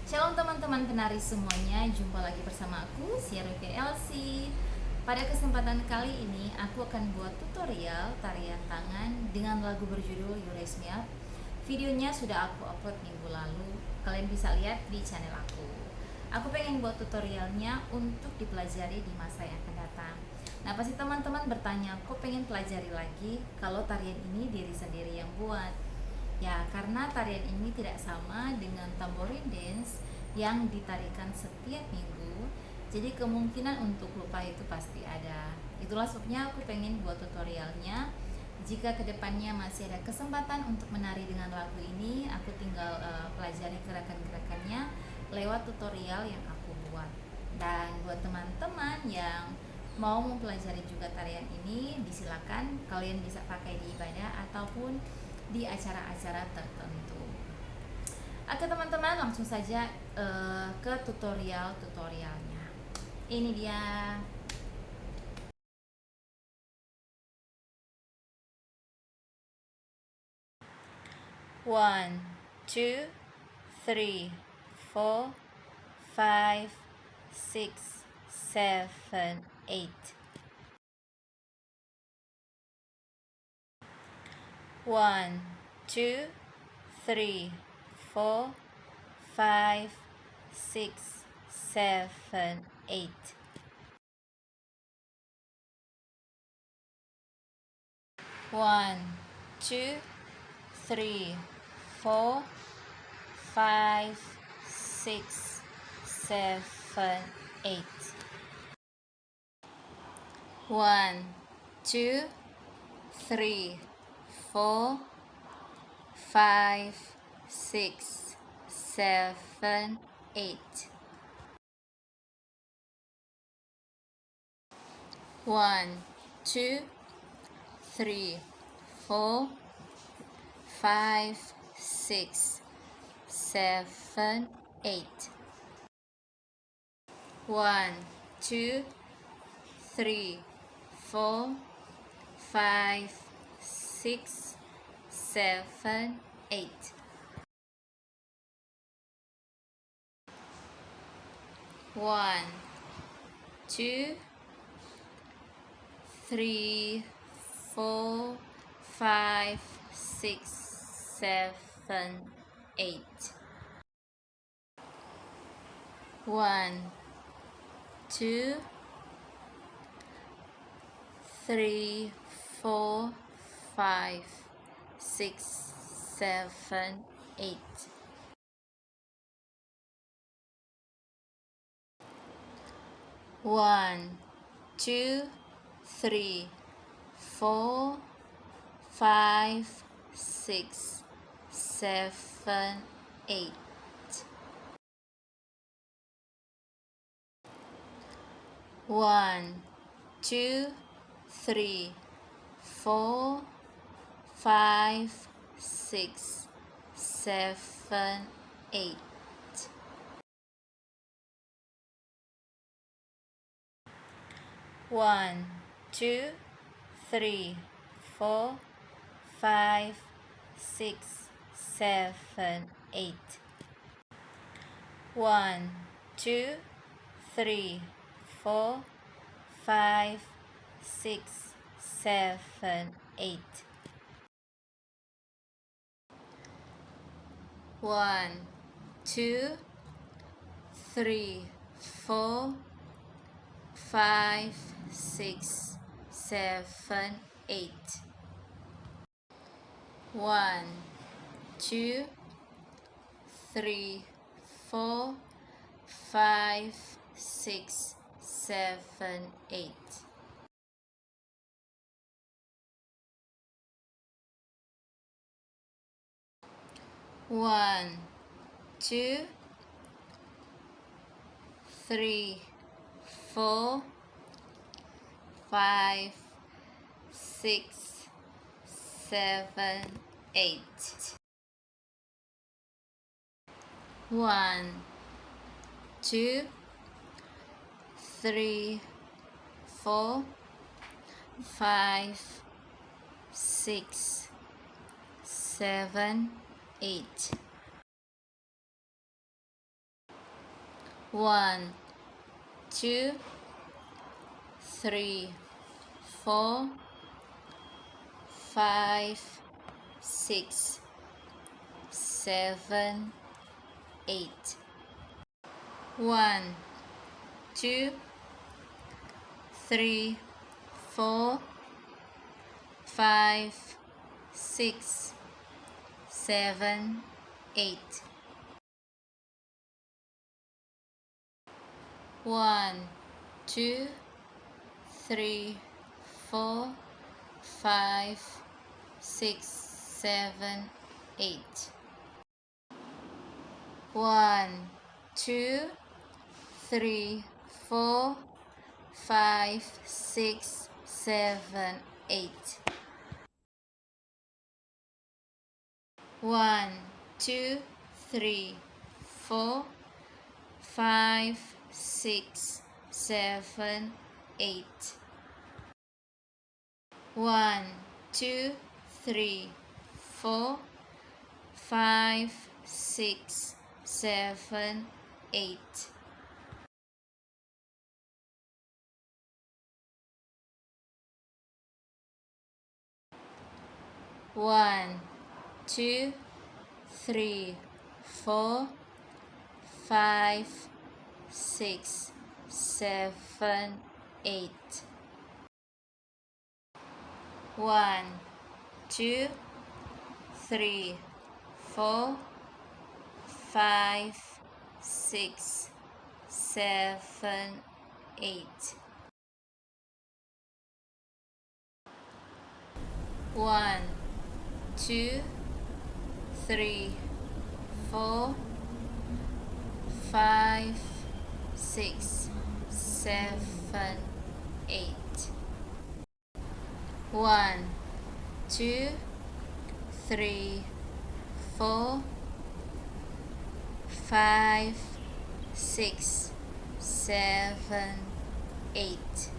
Shalom teman-teman penari semuanya, jumpa lagi bersama aku, LC. Pada kesempatan kali ini, aku akan buat tutorial tarian tangan dengan lagu berjudul You Raise Me Up. Videonya sudah aku upload minggu lalu, kalian bisa lihat di channel aku. Aku pengen buat tutorialnya untuk dipelajari di masa yang akan datang. Nah, pasti teman-teman bertanya, kok pengen pelajari lagi kalau tarian ini diri sendiri yang buat? Ya, karena tarian ini tidak sama dengan tamborin dance yang ditarikan setiap minggu, jadi kemungkinan untuk lupa itu pasti ada. Itulah sebabnya aku pengen buat tutorialnya. Jika kedepannya masih ada kesempatan untuk menari dengan lagu ini, aku tinggal pelajari gerakan-gerakannya lewat tutorial yang aku buat. Dan buat teman-teman yang mau mempelajari juga tarian ini, disilakan kalian bisa pakai di ibadah ataupun di acara-acara tertentu. Oke teman-teman, langsung saja ke tutorialnya. Ini dia. One, two, three, four, five, six, seven, eight. One, two, three, four, five, six, seven, eight. One, two, three, four, five, six, seven, eight. One, two, three, four, five, six, seven, eight. One, two, three, four, five, six, seven, eight. One, two, three, four, five, six, seven, eight. One, two, three, four, five, six, seven, eight. One, two, three, four, five, six, seven, eight. One, two, three, four, five, six, seven, eight. One, two, three, four, five, six, seven, eight. One, two, three, four, five, six, seven, eight. One, two, three, four, five, six, seven, eight. One, two, three, four, five, six, seven, eight. One, two, three, four, five, six, seven, eight. One, two, three, four, five, six, seven, eight. One, two, three, four, five, six, seven, eight. 1, 2, 3, 4, 5, 6, 7, 8. 1, 2, 3, 4, 5, 6, 7, 8. 1, 2, 3, 4, 5, 6, 7, 8. 1, 2, 3, 4, 5, 6, 7, 8. 1, 2, 3, 4, 5, 6, 7, 8. 1, 2, 3, 4, 5, 6, 7, 8. 1, 2, 3, 4, 5, 6, 7, 8. 1, 2, 3, 4, 5, 6, 7, 8. 1, 2, 3, 4, 5, 6, 7, 8. 1, 2, 3, 4, 5, 6, 7, 8.